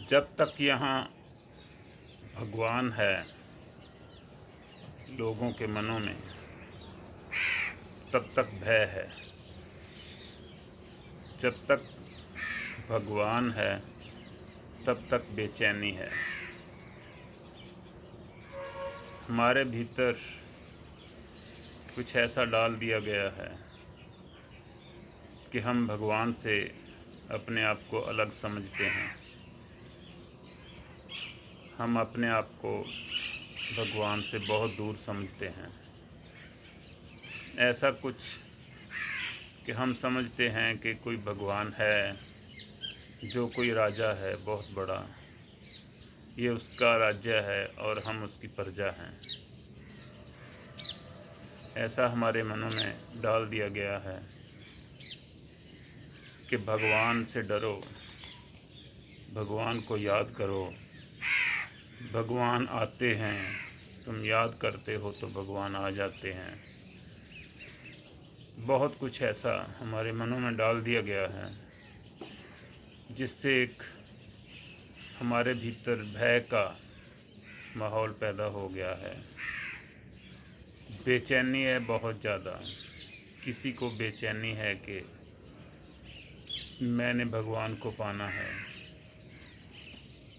जब तक यहाँ भगवान है लोगों के मनों में, तब तक भय है। जब तक भगवान है तब तक बेचैनी है। हमारे भीतर कुछ ऐसा डाल दिया गया है कि हम भगवान से अपने आप को अलग समझते हैं। हम अपने आप को भगवान से बहुत दूर समझते हैं। ऐसा कुछ कि हम समझते हैं कि कोई भगवान है, जो कोई राजा है बहुत बड़ा, ये उसका राज्य है और हम उसकी प्रजा हैं। ऐसा हमारे मनों में डाल दिया गया है कि भगवान से डरो, भगवान को याद करो, भगवान आते हैं, तुम याद करते हो तो भगवान आ जाते हैं। बहुत कुछ ऐसा हमारे मनों में डाल दिया गया है जिससे एक हमारे भीतर भय का माहौल पैदा हो गया है। बेचैनी है बहुत ज़्यादा। किसी को बेचैनी है कि मैंने भगवान को पाना है,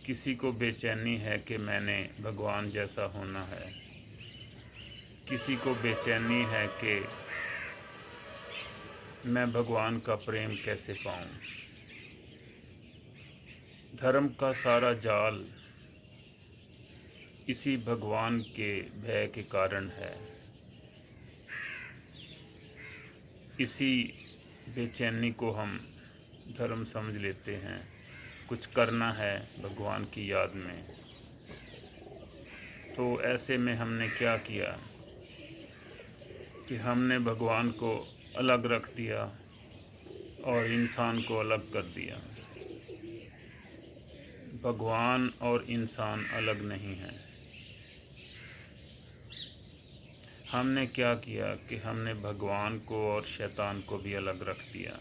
किसी को बेचैनी है कि मैंने भगवान जैसा होना है, किसी को बेचैनी है कि मैं भगवान का प्रेम कैसे पाऊं। धर्म का सारा जाल इसी भगवान के भय के कारण है। इसी बेचैनी को हम धर्म समझ लेते हैं। कुछ करना है भगवान की याद में। तो ऐसे में हमने क्या किया कि हमने भगवान को अलग रख दिया और इंसान को अलग कर दिया। भगवान और इंसान अलग नहीं हैं। हमने क्या किया कि हमने भगवान को और शैतान को भी अलग रख दिया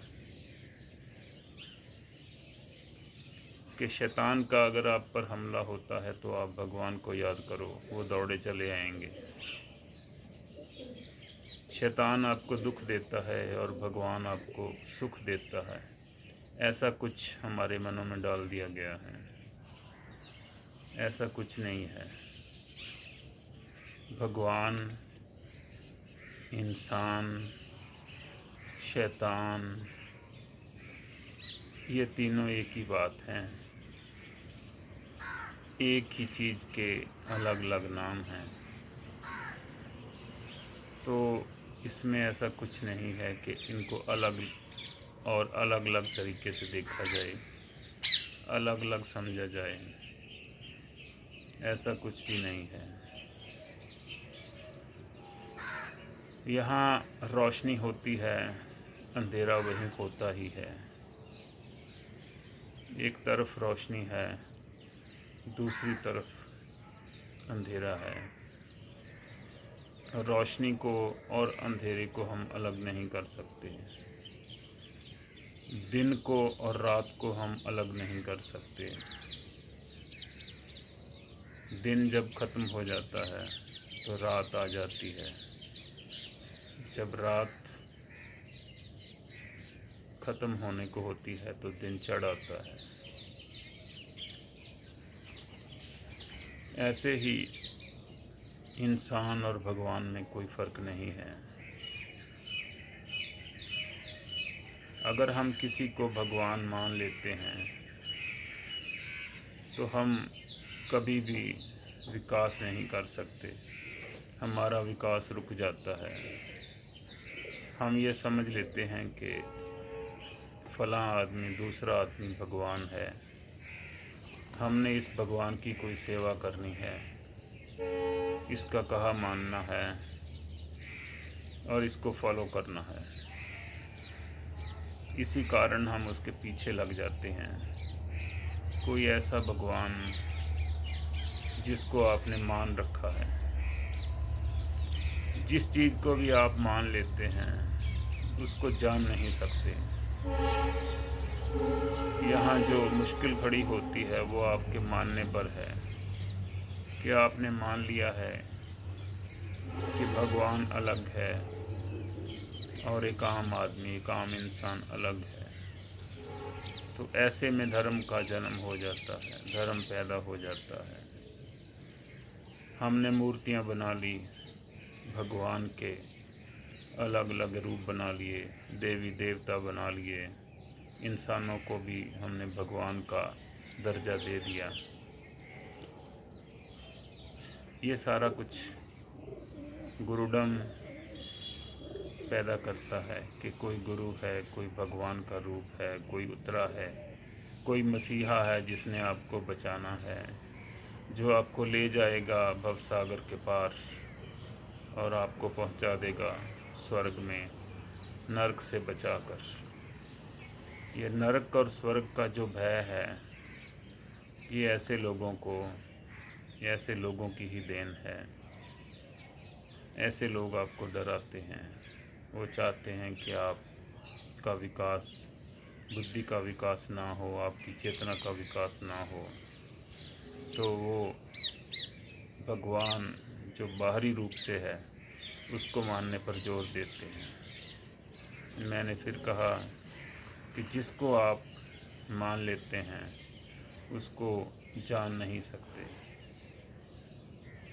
कि शैतान का अगर आप पर हमला होता है तो आप भगवान को याद करो, वो दौड़े चले आएंगे। शैतान आपको दुख देता है और भगवान आपको सुख देता है। ऐसा कुछ हमारे मनों में डाल दिया गया है। ऐसा कुछ नहीं है। भगवान, इंसान, शैतान, ये तीनों एक ही बात हैं। एक ही चीज़ के अलग अलग नाम हैं। तो इसमें ऐसा कुछ नहीं है कि इनको अलग और अलग अलग तरीके से देखा जाए, अलग अलग समझा जाए। ऐसा कुछ भी नहीं है। यहाँ रोशनी होती है, अंधेरा वहीं होता ही है। एक तरफ रोशनी है, दूसरी तरफ अंधेरा है। रोशनी को और अंधेरे को हम अलग नहीं कर सकते। दिन को और रात को हम अलग नहीं कर सकते। दिन जब ख़त्म हो जाता है तो रात आ जाती है। जब रात ख़त्म होने को होती है तो दिन चढ़ आता है। ऐसे ही इंसान और भगवान में कोई फ़र्क नहीं है। अगर हम किसी को भगवान मान लेते हैं तो हम कभी भी विकास नहीं कर सकते। हमारा विकास रुक जाता है। हम ये समझ लेते हैं कि फलां आदमी, दूसरा आदमी भगवान है। हमने इस भगवान की कोई सेवा करनी है, इसका कहा मानना है और इसको फॉलो करना है। इसी कारण हम उसके पीछे लग जाते हैं। कोई ऐसा भगवान जिसको आपने मान रखा है, जिस चीज़ को भी आप मान लेते हैं उसको जान नहीं सकते। यहाँ यहाँ जो मुश्किल खड़ी होती है वो आपके मानने पर है कि आपने मान लिया है कि भगवान अलग है और एक आम आदमी, एक आम इंसान अलग है। तो ऐसे में धर्म का जन्म हो जाता है, धर्म पैदा हो जाता है। हमने मूर्तियाँ बना ली, भगवान के अलग अलग रूप बना लिए, देवी देवता बना लिए, इंसानों को भी हमने भगवान का दर्जा दे दिया। ये सारा कुछ गुरुडम पैदा करता है कि कोई गुरु है, कोई भगवान का रूप है, कोई उतरा है, कोई मसीहा है जिसने आपको बचाना है, जो आपको ले जाएगा भवसागर के पार और आपको पहुंचा देगा स्वर्ग में, नरक से बचाकर। ये नरक और स्वर्ग का जो भय है, ये ऐसे लोगों की ही देन है। ऐसे लोग आपको डराते हैं। वो चाहते हैं कि आपका विकास, बुद्धि का विकास ना हो, आपकी चेतना का विकास ना हो। तो वो भगवान जो बाहरी रूप से है उसको मानने पर जोर देते हैं। मैंने फिर कहा कि जिसको आप मान लेते हैं उसको जान नहीं सकते।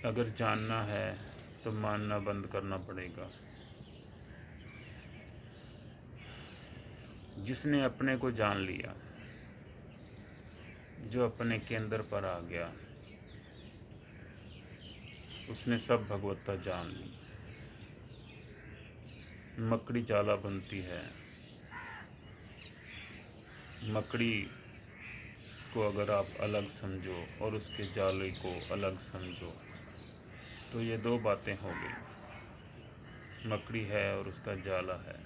अगर जानना है तो मानना बंद करना पड़ेगा। जिसने अपने को जान लिया, जो अपने के अंदर पर आ गया, उसने सब भगवत्ता जान ली। मकड़ी जाला बनती है, मकड़ी को अगर आप अलग समझो और उसके जाले को अलग समझो तो ये दो बातें हो गई। मकड़ी है और उसका जाला है।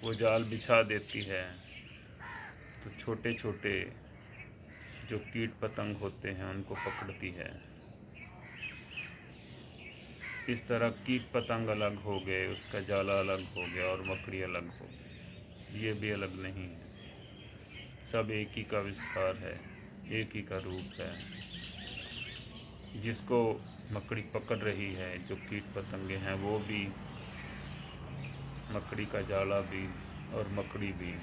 वो जाल बिछा देती है तो छोटे छोटे जो कीट पतंग होते हैं उनको पकड़ती है। इस तरह कीट पतंग अलग हो गए, उसका जाला अलग हो गया और मकड़ी अलग हो गई। ये भी अलग नहीं है, सब एक ही का विस्तार है, एक ही का रूप है। जिसको मकड़ी पकड़ रही है, जो कीट पतंगे हैं, वो भी, मकड़ी का जाला भी और मकड़ी भी,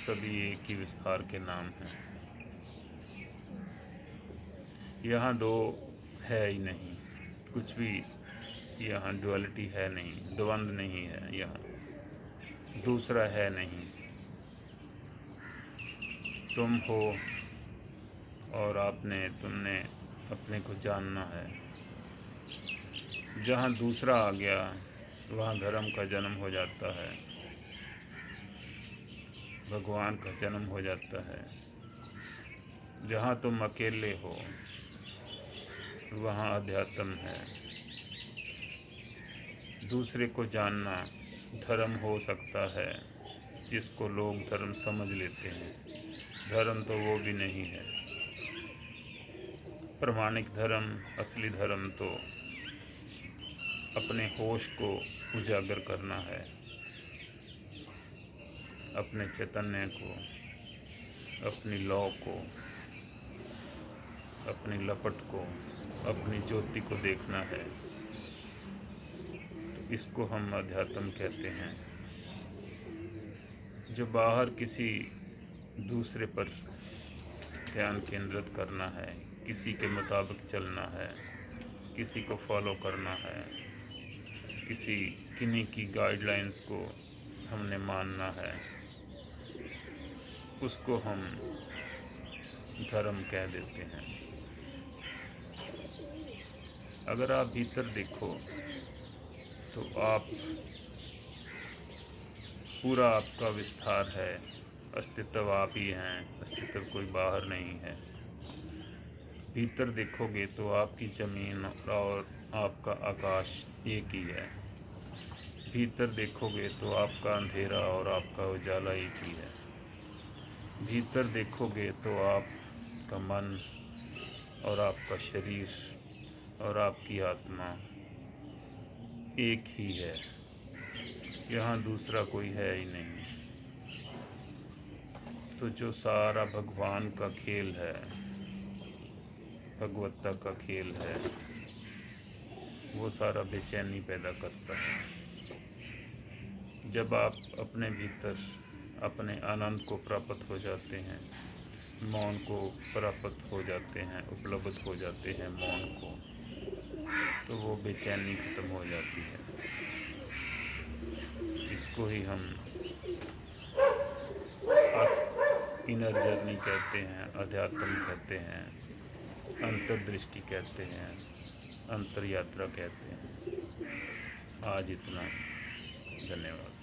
सभी एक ही विस्तार के नाम हैं। यहाँ दो है ही नहीं, कुछ भी यहाँ डुअलिटी है नहीं, द्वंद्व नहीं है, यहाँ दूसरा है नहीं। तुम हो और तुमने अपने को जानना है। जहाँ दूसरा आ गया वहाँ धर्म का जन्म हो जाता है, भगवान का जन्म हो जाता है। जहाँ तुम अकेले हो वहाँ अध्यात्म है। दूसरे को जानना धर्म हो सकता है, जिसको लोग धर्म समझ लेते हैं। धर्म तो वो भी नहीं है। प्रमाणिक धर्म, असली धर्म तो अपने होश को उजागर करना है, अपने चैतन्य को, अपनी लौ को, अपनी लपट को, अपनी ज्योति को देखना है। तो इसको हम अध्यात्म कहते हैं। जो बाहर किसी दूसरे पर ध्यान केंद्रित करना है, किसी के मुताबिक चलना है, किसी को फॉलो करना है, किन्हीं की गाइडलाइंस को हमने मानना है, उसको हम धर्म कह देते हैं। अगर आप भीतर देखो तो पूरा आपका विस्तार है। अस्तित्व आप ही हैं, अस्तित्व कोई बाहर नहीं है। भीतर देखोगे तो आपकी ज़मीन और आपका आकाश एक ही है। भीतर देखोगे तो आपका अंधेरा और आपका उजाला एक ही है। भीतर देखोगे तो आपका मन और आपका शरीर और आपकी आत्मा एक ही है। यहाँ दूसरा कोई है ही नहीं। तो जो सारा भगवान का खेल है, भगवत्ता का खेल है, वो सारा बेचैनी पैदा करता है। जब आप अपने भीतर अपने आनंद को प्राप्त हो जाते हैं, मौन को प्राप्त हो जाते हैं, उपलब्ध हो जाते हैं मौन को, तो वो बेचैनी खत्म हो जाती है। इसको ही हम इनर जर्नी कहते हैं, अध्यात्म कहते हैं, अंतर्दृष्टि कहते हैं, अंतर यात्रा कहते हैं। आज इतना ही। धन्यवाद।